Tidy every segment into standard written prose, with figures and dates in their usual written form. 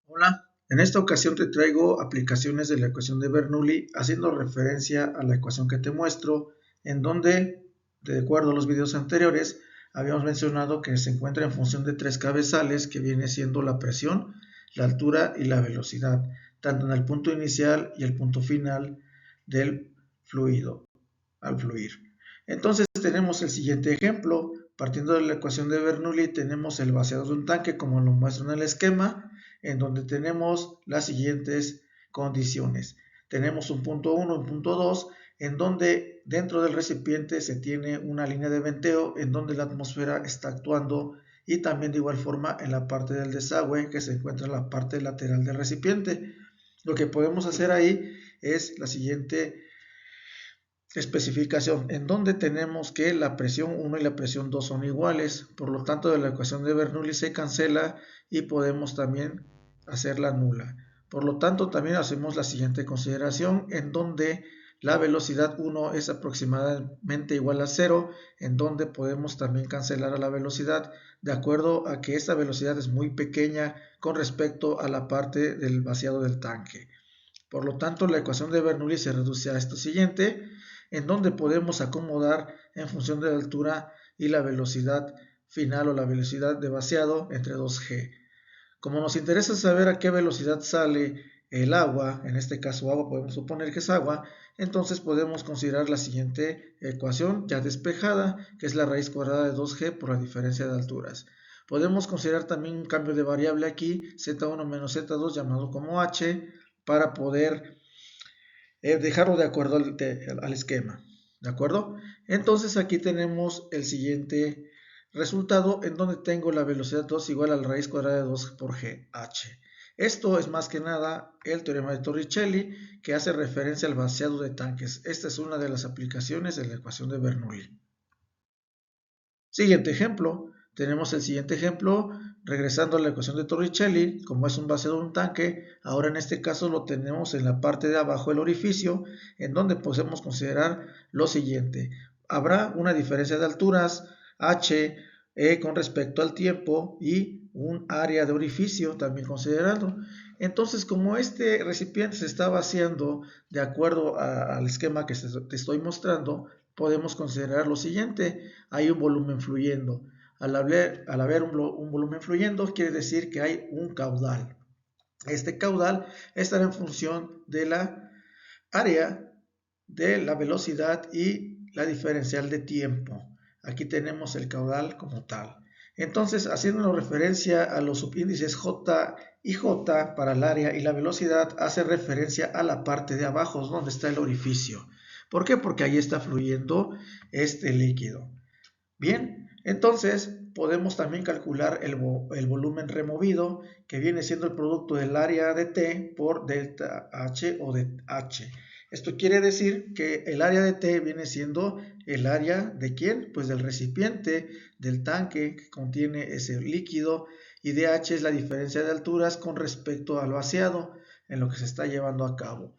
Hola, en esta ocasión te traigo aplicaciones de la ecuación de Bernoulli haciendo referencia a la ecuación que te muestro, en donde, de acuerdo a los videos anteriores, habíamos mencionado que se encuentra en función de tres cabezales que viene siendo la presión, la altura y la velocidad, tanto en el punto inicial y el punto final del fluido al fluir. Entonces tenemos el siguiente ejemplo. Partiendo de la ecuación de Bernoulli tenemos el vaciado de un tanque como lo muestro en el esquema, en donde tenemos las siguientes condiciones. Tenemos un punto 1, un punto 2, en donde dentro del recipiente se tiene una línea de venteo en donde la atmósfera está actuando, y también de igual forma en la parte del desagüe que se encuentra en la parte lateral del recipiente. Lo que podemos hacer ahí es la siguiente especificación, en donde tenemos que la presión 1 y la presión 2 son iguales, por lo tanto de la ecuación de Bernoulli se cancela y podemos también hacerla nula. Por lo tanto también hacemos la siguiente consideración, en donde la velocidad 1 es aproximadamente igual a 0, en donde podemos también cancelar a la velocidad, de acuerdo a que esta velocidad es muy pequeña con respecto a la parte del vaciado del tanque. Por lo tanto, la ecuación de Bernoulli se reduce a esto siguiente, en donde podemos acomodar en función de la altura y la velocidad final o la velocidad de vaciado entre 2G. Como nos interesa saber a qué velocidad sale el agua, en este caso agua podemos suponer que es agua, entonces podemos considerar la siguiente ecuación ya despejada, que es la raíz cuadrada de 2G por la diferencia de alturas. Podemos considerar también un cambio de variable aquí, z1 menos z2 llamado como h, para poder dejarlo de acuerdo al esquema. ¿De acuerdo? Entonces aquí tenemos el siguiente resultado, en donde tengo la velocidad 2 igual a la raíz cuadrada de 2 por gh. Esto es más que nada el teorema de Torricelli, que hace referencia al vaciado de tanques. Esta es una de las aplicaciones de la ecuación de Bernoulli. Siguiente ejemplo. Tenemos el siguiente ejemplo, regresando a la ecuación de Torricelli, como es un vaciado de un tanque, ahora en este caso lo tenemos en la parte de abajo del orificio, en donde podemos considerar lo siguiente. Habrá una diferencia de alturas, h, con respecto al tiempo, y un área de orificio también considerado. Entonces, como este recipiente se está vaciando de acuerdo al esquema que te estoy mostrando, podemos considerar lo siguiente: hay un volumen fluyendo. Al haber un volumen fluyendo, quiere decir que hay un caudal. Este caudal estará en función de la área, de la velocidad y la diferencial de tiempo. Aquí tenemos el caudal como tal. Entonces, haciendo referencia a los subíndices J y J para el área y la velocidad, hace referencia a la parte de abajo donde está el orificio. ¿Por qué? Porque ahí está fluyendo este líquido. Bien, entonces podemos también calcular el volumen removido, que viene siendo el producto del área de T por delta H o de H. Esto quiere decir que el área de T viene siendo el área de ¿quién? Pues del recipiente, del tanque que contiene ese líquido, y dH es la diferencia de alturas con respecto al vaciado en lo que se está llevando a cabo.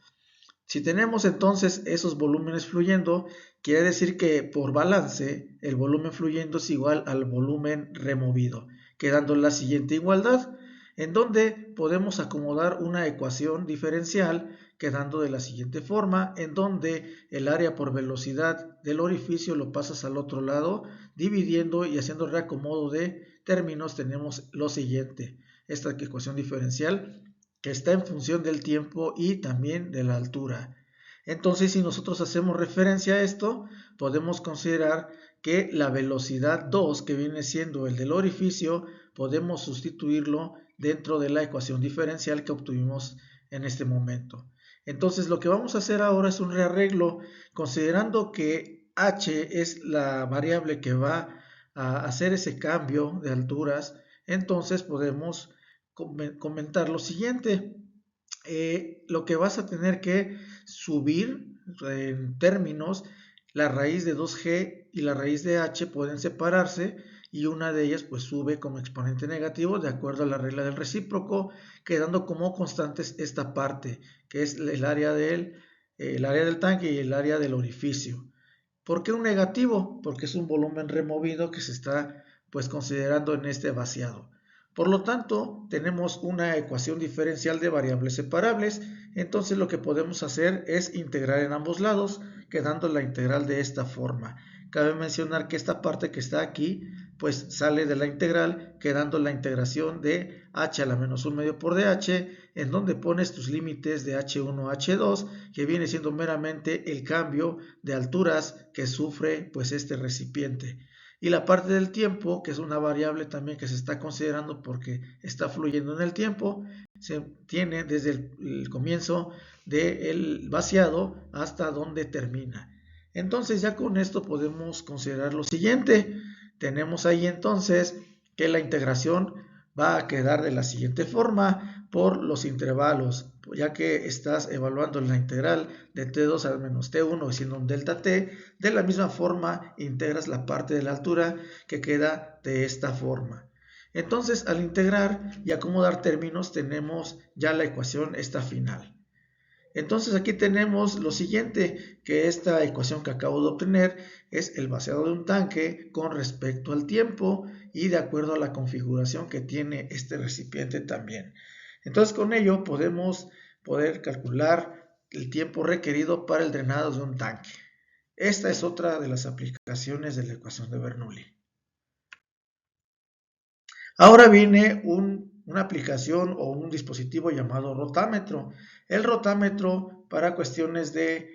Si tenemos entonces esos volúmenes fluyendo, quiere decir que por balance el volumen fluyendo es igual al volumen removido, quedando la siguiente igualdad, en donde podemos acomodar una ecuación diferencial quedando de la siguiente forma, en donde el área por velocidad del orificio lo pasas al otro lado, dividiendo y haciendo reacomodo de términos. Tenemos lo siguiente: esta ecuación diferencial que está en función del tiempo y también de la altura. Entonces, si nosotros hacemos referencia a esto, podemos considerar que la velocidad 2, que viene siendo el del orificio, podemos sustituirlo dentro de la ecuación diferencial que obtuvimos en este momento. Entonces, lo que vamos a hacer ahora es un rearreglo, considerando que h es la variable que va a hacer ese cambio de alturas. Entonces podemos comentar lo siguiente: lo que vas a tener que subir en términos, la raíz de 2g y la raíz de h pueden separarse, y una de ellas pues sube como exponente negativo de acuerdo a la regla del recíproco, quedando como constantes esta parte que es el área del tanque y el área del orificio. ¿Por qué un negativo? Porque es un volumen removido que se está pues considerando en este vaciado. Por lo tanto, tenemos una ecuación diferencial de variables separables. Entonces lo que podemos hacer es integrar en ambos lados, quedando la integral de esta forma. Cabe mencionar que esta parte que está aquí, pues sale de la integral, quedando la integración de h a la menos 1 medio por dh, en donde pones tus límites de h1 a h2, que viene siendo meramente el cambio de alturas que sufre pues este recipiente. Y la parte del tiempo, que es una variable también que se está considerando porque está fluyendo en el tiempo, se tiene desde el comienzo del vaciado hasta donde termina. Entonces ya con esto podemos considerar lo siguiente. Tenemos ahí entonces que la integración va a quedar de la siguiente forma por los intervalos, ya que estás evaluando la integral de t2 al menos t1 siendo un delta t. De la misma forma integras la parte de la altura que queda de esta forma. Entonces al integrar y acomodar términos tenemos ya la ecuación esta final. Entonces aquí tenemos lo siguiente, que esta ecuación que acabo de obtener es el vaciado de un tanque con respecto al tiempo y de acuerdo a la configuración que tiene este recipiente también. Entonces con ello podemos calcular el tiempo requerido para el drenado de un tanque. Esta es otra de las aplicaciones de la ecuación de Bernoulli. Ahora viene una aplicación o un dispositivo llamado rotámetro. El rotámetro para cuestiones de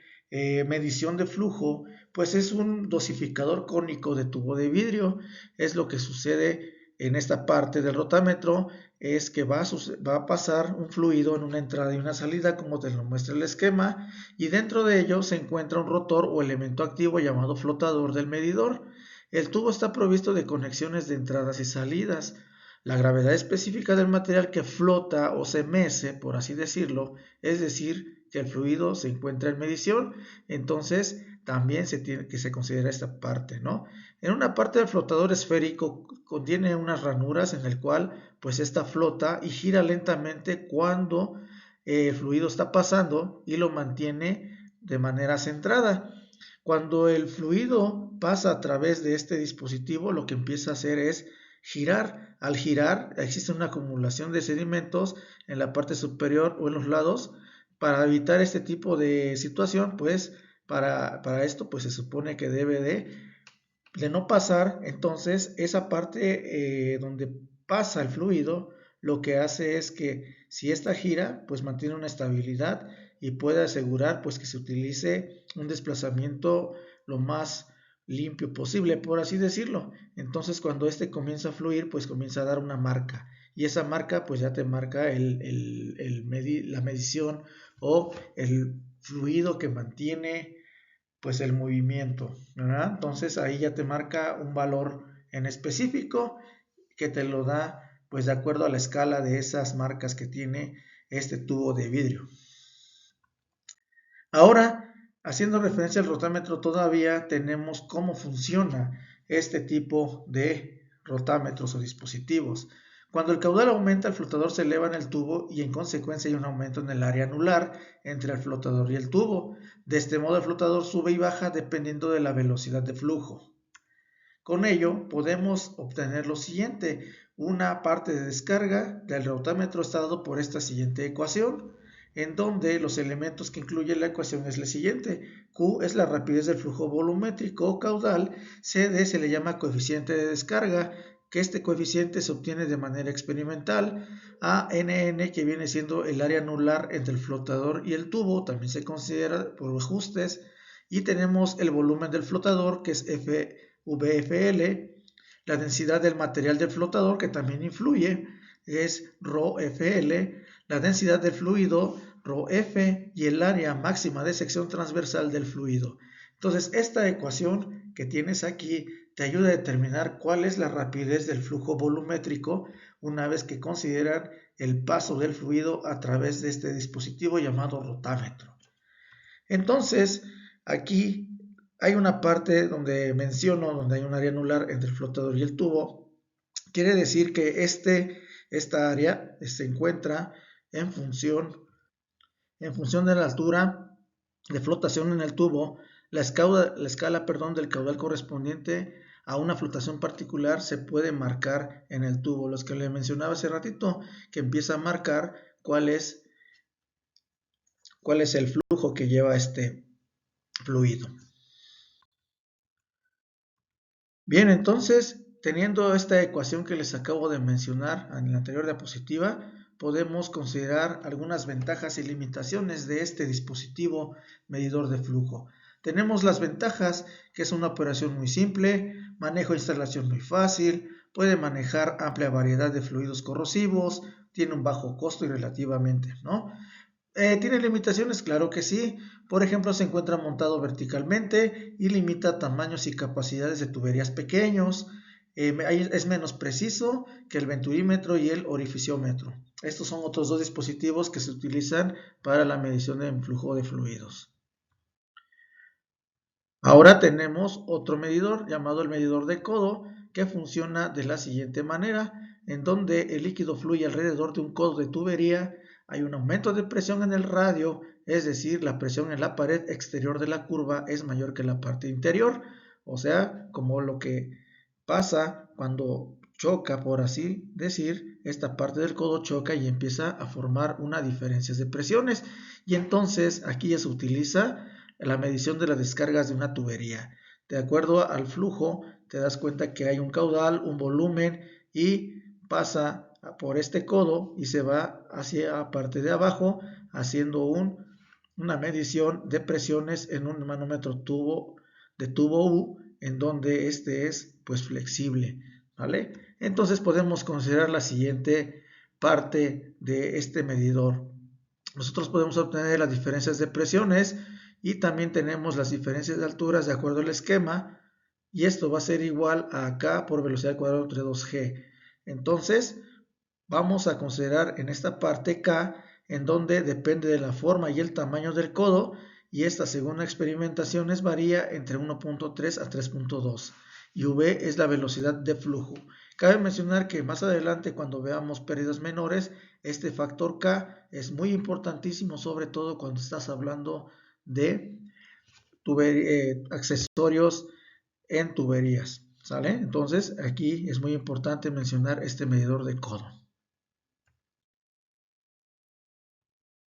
medición de flujo, pues es un dosificador cónico de tubo de vidrio. Es lo que sucede en esta parte del rotámetro, es que va a pasar un fluido en una entrada y una salida, como te lo muestra el esquema, y dentro de ello se encuentra un rotor o elemento activo llamado flotador del medidor. El tubo está provisto de conexiones de entradas y salidas. La gravedad específica del material que flota o se mece, por así decirlo, es decir, que el fluido se encuentra en medición, entonces también se considera esta parte, ¿no? En una parte del flotador esférico contiene unas ranuras en el cual pues esta flota y gira lentamente cuando el fluido está pasando y lo mantiene de manera centrada. Cuando el fluido pasa a través de este dispositivo, lo que empieza a hacer es girar. Al girar existe una acumulación de sedimentos en la parte superior o en los lados. Para evitar este tipo de situación, pues para esto pues se supone que debe de no pasar. Entonces esa parte donde pasa el fluido, lo que hace es que si esta gira, pues mantiene una estabilidad y puede asegurar pues que se utilice un desplazamiento lo más limpio posible, por así decirlo. Entonces cuando este comienza a fluir, pues comienza a dar una marca, y esa marca pues ya te marca la medición o el fluido que mantiene pues el movimiento, ¿verdad? Entonces ahí ya te marca un valor en específico que te lo da pues de acuerdo a la escala de esas marcas que tiene este tubo de vidrio. Ahora, haciendo referencia al rotámetro, todavía tenemos cómo funciona este tipo de rotámetros o dispositivos. Cuando el caudal aumenta, el flotador se eleva en el tubo y en consecuencia hay un aumento en el área anular entre el flotador y el tubo. De este modo el flotador sube y baja dependiendo de la velocidad de flujo. Con ello podemos obtener lo siguiente: una parte de descarga del rotámetro está dado por esta siguiente ecuación, en donde los elementos que incluye la ecuación es la siguiente. Q es la rapidez del flujo volumétrico o caudal, CD se le llama coeficiente de descarga, que este coeficiente se obtiene de manera experimental, ANN, que viene siendo el área anular entre el flotador y el tubo, también se considera por ajustes, y tenemos el volumen del flotador, que es VFL, la densidad del material del flotador, que también influye, es ρFL, la densidad del fluido, ρF, y el área máxima de sección transversal del fluido. Entonces, esta ecuación que tienes aquí te ayuda a determinar cuál es la rapidez del flujo volumétrico una vez que consideran el paso del fluido a través de este dispositivo llamado rotámetro. Entonces, aquí hay una parte donde menciono, donde hay un área anular entre el flotador y el tubo. Quiere decir que esta área se encuentra en función de la altura de flotación en el tubo, la escala del caudal correspondiente a una fluctuación particular se puede marcar en el tubo. Los que le mencionaba hace ratito, que empieza a marcar cuál es el flujo que lleva este fluido. Bien, entonces, teniendo esta ecuación que les acabo de mencionar en la anterior diapositiva, podemos considerar algunas ventajas y limitaciones de este dispositivo medidor de flujo. Tenemos las ventajas, que es una operación muy simple, manejo e instalación muy fácil, puede manejar amplia variedad de fluidos corrosivos, tiene un bajo costo y relativamente, ¿no? ¿Tiene limitaciones? Claro que sí. Por ejemplo, se encuentra montado verticalmente y limita tamaños y capacidades de tuberías pequeños. Es menos preciso que el venturímetro y el orificiómetro. Estos son otros dos dispositivos que se utilizan para la medición del flujo de fluidos. Ahora tenemos otro medidor llamado el medidor de codo, que funciona de la siguiente manera, en donde el líquido fluye alrededor de un codo de tubería. Hay un aumento de presión en el radio, es decir, la presión en la pared exterior de la curva es mayor que la parte interior, o sea, como lo que pasa cuando choca, por así decir, esta parte del codo choca y empieza a formar una diferencia de presiones. Y entonces aquí ya se utiliza la medición de las descargas de una tubería. De acuerdo al flujo, te das cuenta que hay un caudal, un volumen y pasa por este codo y se va hacia la parte de abajo haciendo una medición de presiones en un manómetro de tubo U, en donde este es pues flexible, ¿vale? Entonces podemos considerar la siguiente parte de este medidor. Nosotros podemos obtener las diferencias de presiones y también tenemos las diferencias de alturas de acuerdo al esquema, y esto va a ser igual a K por velocidad al cuadrado entre 2G. Entonces vamos a considerar en esta parte K, en donde depende de la forma y el tamaño del codo, y esta según experimentaciones varía entre 1.3 a 3.2, y V es la velocidad de flujo. Cabe mencionar que más adelante, cuando veamos pérdidas menores, este factor K es muy importantísimo, sobre todo cuando estás hablando de accesorios en tuberías, ¿sale? Entonces aquí es muy importante mencionar este medidor de codo.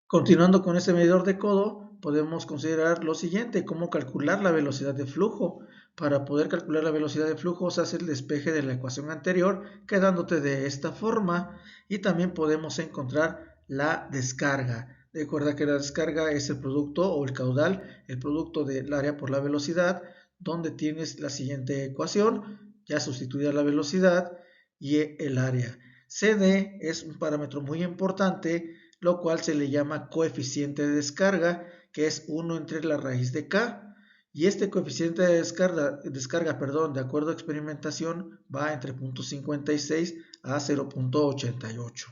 Continuando con este medidor de codo, podemos considerar lo siguiente: cómo calcular la velocidad de flujo. Para poder calcular la velocidad de flujo se hace el despeje de la ecuación anterior, quedándote de esta forma, y también podemos encontrar la descarga. Recuerda que la descarga es el producto o el caudal, el producto del área por la velocidad, donde tienes la siguiente ecuación, ya sustituida la velocidad y el área. CD es un parámetro muy importante, lo cual se le llama coeficiente de descarga, que es 1 entre la raíz de K, y este coeficiente de descarga, de acuerdo a experimentación, va entre 0.56 a 0.88.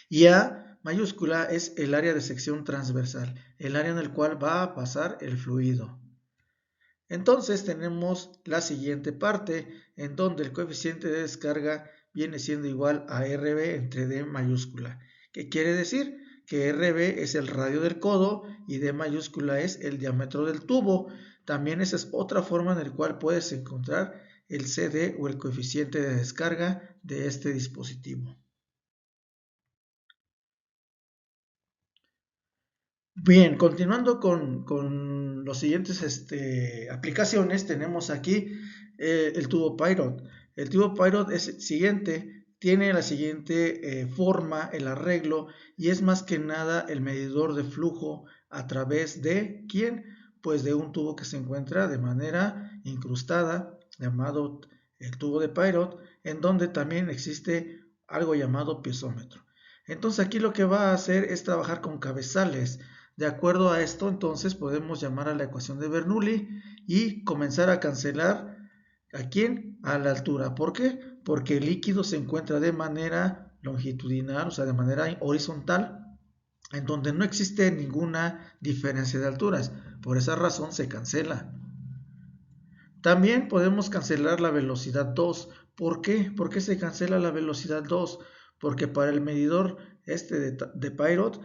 Y A mayúscula es el área de sección transversal, el área en el cual va a pasar el fluido. Entonces tenemos la siguiente parte, en donde el coeficiente de descarga viene siendo igual a RB entre D mayúscula. ¿Qué quiere decir? Que RB es el radio del codo y D mayúscula es el diámetro del tubo. También esa es otra forma en la cual puedes encontrar el CD o el coeficiente de descarga de este dispositivo. Bien, continuando con los siguientes aplicaciones, tenemos aquí el tubo Pirot. El tubo Pirot es el siguiente, tiene la siguiente forma, el arreglo, y es más que nada el medidor de flujo a través de ¿quién? Pues de un tubo que se encuentra de manera incrustada, llamado el tubo de Pirot, en donde también existe algo llamado piezómetro. Entonces aquí lo que va a hacer es trabajar con cabezales. De acuerdo a esto, entonces podemos llamar a la ecuación de Bernoulli y comenzar a cancelar ¿a quién? A la altura. ¿Por qué? Porque el líquido se encuentra de manera longitudinal, o sea, de manera horizontal, en donde no existe ninguna diferencia de alturas. Por esa razón se cancela. También podemos cancelar la velocidad 2. ¿Por qué? ¿Por qué se cancela la velocidad 2? Porque para el medidor de Pirot,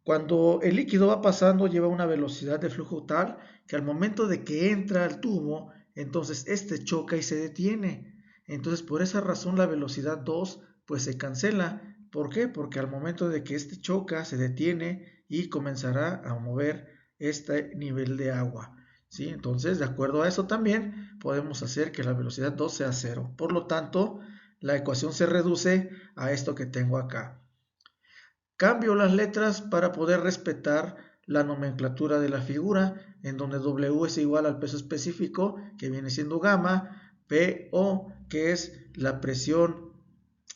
cuando el líquido va pasando lleva una velocidad de flujo tal que al momento de que entra al tubo, entonces este choca y se detiene. Entonces por esa razón la velocidad 2 pues se cancela. ¿Por qué? Porque al momento de que este choca se detiene y comenzará a mover este nivel de agua. ¿Sí? Entonces, de acuerdo a eso también podemos hacer que la velocidad 2 sea 0. Por lo tanto, la ecuación se reduce a esto que tengo acá. Cambio las letras para poder respetar la nomenclatura de la figura, en donde W es igual al peso específico, que viene siendo gamma, PO, que es la presión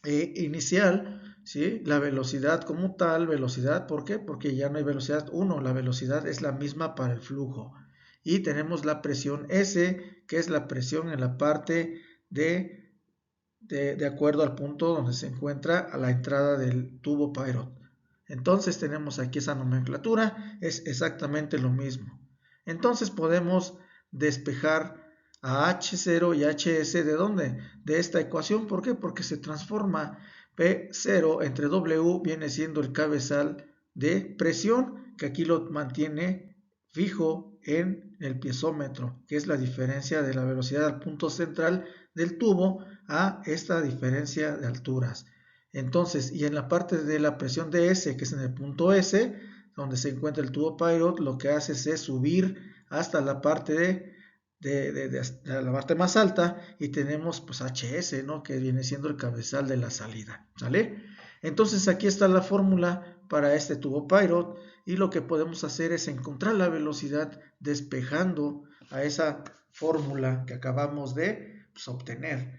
inicial, ¿sí? La velocidad como tal, velocidad, ¿por qué? Porque ya no hay velocidad 1, la velocidad es la misma para el flujo. Y tenemos la presión S, que es la presión en la parte de acuerdo al punto donde se encuentra a la entrada del tubo Poirot. Entonces tenemos aquí esa nomenclatura, es exactamente lo mismo. Entonces podemos despejar a H0 y HS ¿de dónde? De esta ecuación. ¿Por qué? Porque se transforma P0 entre W, viene siendo el cabezal de presión, que aquí lo mantiene fijo en el piezómetro, que es la diferencia de la velocidad al punto central del tubo a esta diferencia de alturas. Entonces, y en la parte de la presión de S, que es en el punto S, donde se encuentra el tubo Poirot, lo que hace es subir hasta la parte de la parte más alta y tenemos pues HS, ¿no? Que viene siendo el cabezal de la salida, ¿sale? Entonces aquí está la fórmula para este tubo Poirot y lo que podemos hacer es encontrar la velocidad despejando a esa fórmula que acabamos de pues, obtener.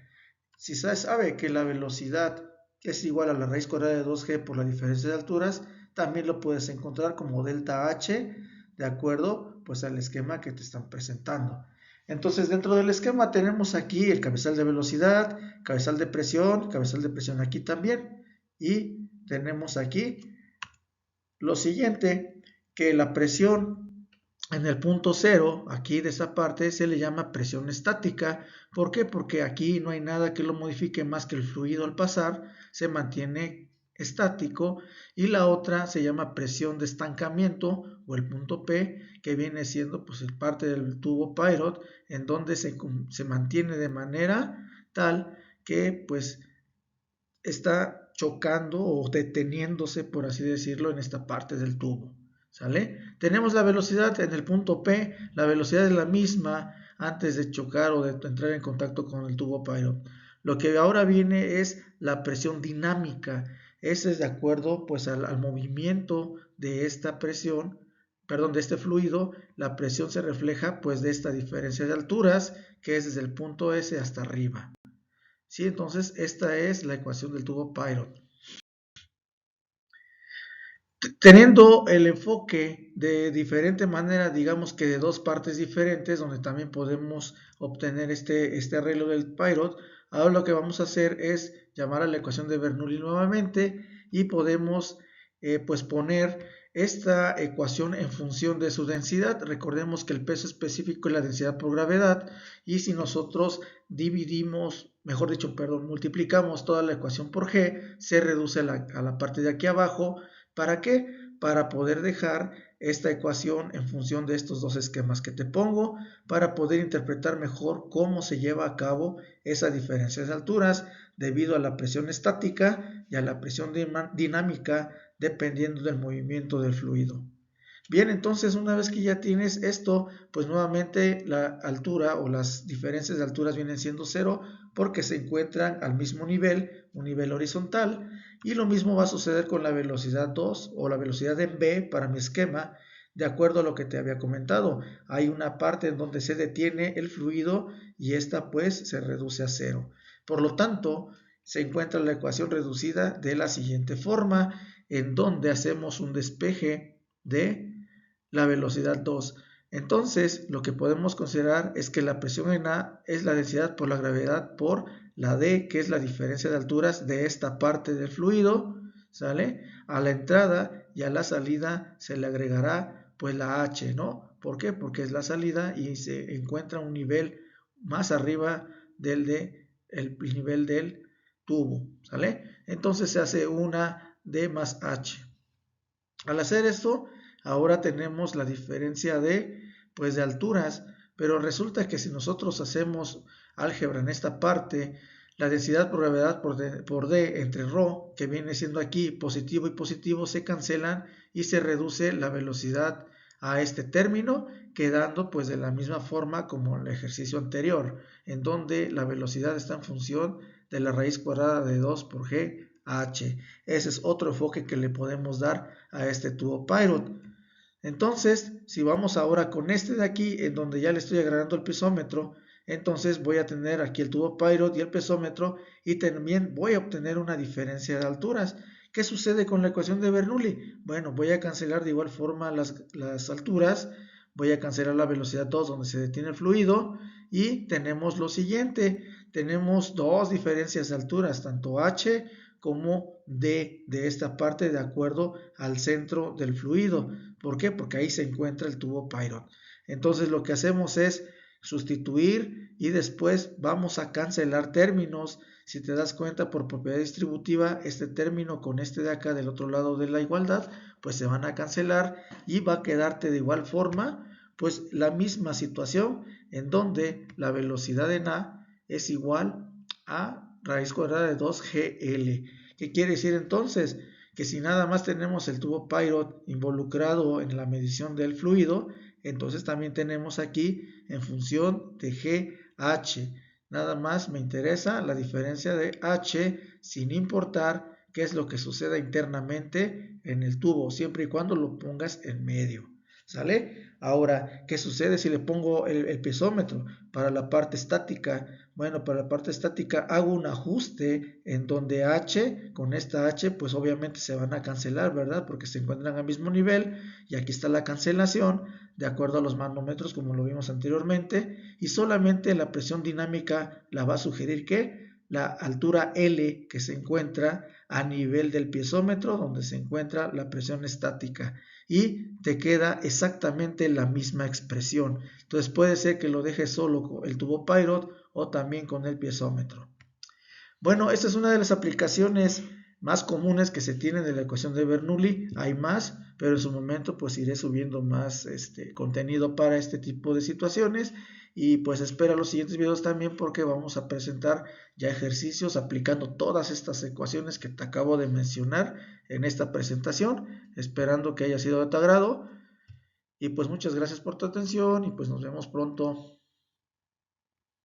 Si se sabe que la velocidad es igual a la raíz cuadrada de 2g por la diferencia de alturas, también lo puedes encontrar como delta h, de acuerdo pues al esquema que te están presentando. Entonces dentro del esquema tenemos aquí el cabezal de velocidad, cabezal de presión aquí también, y tenemos aquí lo siguiente, que la presión en el punto cero, aquí de esa parte, se le llama presión estática. ¿Por qué? Porque aquí no hay nada que lo modifique más que el fluido al pasar, se mantiene estático, y la otra se llama presión de estancamiento o el punto P, que viene siendo pues parte del tubo Poirot, en donde se mantiene de manera tal que pues está chocando o deteniéndose, por así decirlo, en esta parte del tubo. ¿Sale? Tenemos la velocidad en el punto P, la velocidad es la misma antes de chocar o de entrar en contacto con el tubo Poirot. Lo que ahora viene es la presión dinámica. Ese es de acuerdo pues al movimiento de esta presión, perdón, de este fluido. La presión se refleja pues de esta diferencia de alturas que es desde el punto S hasta arriba. ¿Sí? Entonces esta es la ecuación del tubo Poirot. Teniendo el enfoque de diferente manera, digamos que de dos partes diferentes, donde también podemos obtener este arreglo del Poirot, ahora lo que vamos a hacer es llamar a la ecuación de Bernoulli nuevamente y podemos pues poner esta ecuación en función de su densidad. Recordemos que el peso específico es la densidad por gravedad, y si nosotros dividimos, mejor dicho, perdón, multiplicamos toda la ecuación por g, se reduce a la parte de aquí abajo. ¿Para qué? Para poder dejar esta ecuación en función de estos dos esquemas que te pongo, para poder interpretar mejor cómo se lleva a cabo esa diferencia de alturas debido a la presión estática y a la presión dinámica dependiendo del movimiento del fluido. Bien, entonces una vez que ya tienes esto, pues nuevamente la altura o las diferencias de alturas vienen siendo cero porque se encuentran al mismo nivel, un nivel horizontal, y lo mismo va a suceder con la velocidad 2 o la velocidad en B para mi esquema, de acuerdo a lo que te había comentado. Hay una parte en donde se detiene el fluido y esta pues se reduce a cero. Por lo tanto, se encuentra la ecuación reducida de la siguiente forma, en donde hacemos un despeje de la velocidad 2. Entonces, lo que podemos considerar es que la presión en A es la densidad por la gravedad por la D, que es la diferencia de alturas de esta parte del fluido, ¿sale? A la entrada y a la salida se le agregará pues la H, ¿no? ¿Por qué? Porque es la salida y se encuentra un nivel más arriba del el nivel del tubo, ¿sale? Entonces se hace una D más H. Al hacer esto, ahora tenemos la diferencia de alturas, pero resulta que si nosotros hacemos álgebra en esta parte, la densidad por gravedad por D entre ρ, que viene siendo aquí positivo y positivo, se cancelan y se reduce la velocidad a este término, quedando pues de la misma forma como el ejercicio anterior, en donde la velocidad está en función de la raíz cuadrada de 2 por g h. Ese es otro enfoque que le podemos dar a este tubo Poirot. Entonces, si vamos ahora con este de aquí, en donde ya le estoy agregando el pesómetro, entonces voy a tener aquí el tubo Poirot y el pesómetro, y también voy a obtener una diferencia de alturas. ¿Qué sucede con la ecuación de Bernoulli? Bueno, voy a cancelar de igual forma las alturas, voy a cancelar la velocidad 2 donde se detiene el fluido, y tenemos lo siguiente, tenemos dos diferencias de alturas, tanto h como d de esta parte de acuerdo al centro del fluido. ¿Por qué? Porque ahí se encuentra el tubo Poirot. Entonces lo que hacemos es sustituir y después vamos a cancelar términos. Si te das cuenta, por propiedad distributiva, este término con este de acá del otro lado de la igualdad, pues se van a cancelar y va a quedarte de igual forma, pues la misma situación en donde la velocidad en A es igual a raíz cuadrada de 2GL. ¿Qué quiere decir entonces? Que si nada más tenemos el tubo Poirot involucrado en la medición del fluido, entonces también tenemos aquí en función de GH. Nada más me interesa la diferencia de H sin importar qué es lo que suceda internamente en el tubo, siempre y cuando lo pongas en medio. ¿Sale? Ahora, ¿qué sucede si le pongo el pesómetro para la parte estática? Bueno, para la parte estática hago un ajuste en donde H, con esta H, pues obviamente se van a cancelar, ¿verdad? Porque se encuentran al mismo nivel y aquí está la cancelación de acuerdo a los manómetros como lo vimos anteriormente, y solamente la presión dinámica la va a sugerir que la altura L que se encuentra a nivel del piezómetro donde se encuentra la presión estática, y te queda exactamente la misma expresión. Entonces puede ser que lo dejes solo con el tubo Poirot o también con el piezómetro. Bueno, esta es una de las aplicaciones más comunes que se tienen de la ecuación de Bernoulli. Hay más, pero en su momento pues iré subiendo más contenido para este tipo de situaciones, y pues espera los siguientes videos también, porque vamos a presentar ya ejercicios aplicando todas estas ecuaciones que te acabo de mencionar en esta presentación, esperando que haya sido de tu agrado. Y pues muchas gracias por tu atención y pues nos vemos pronto.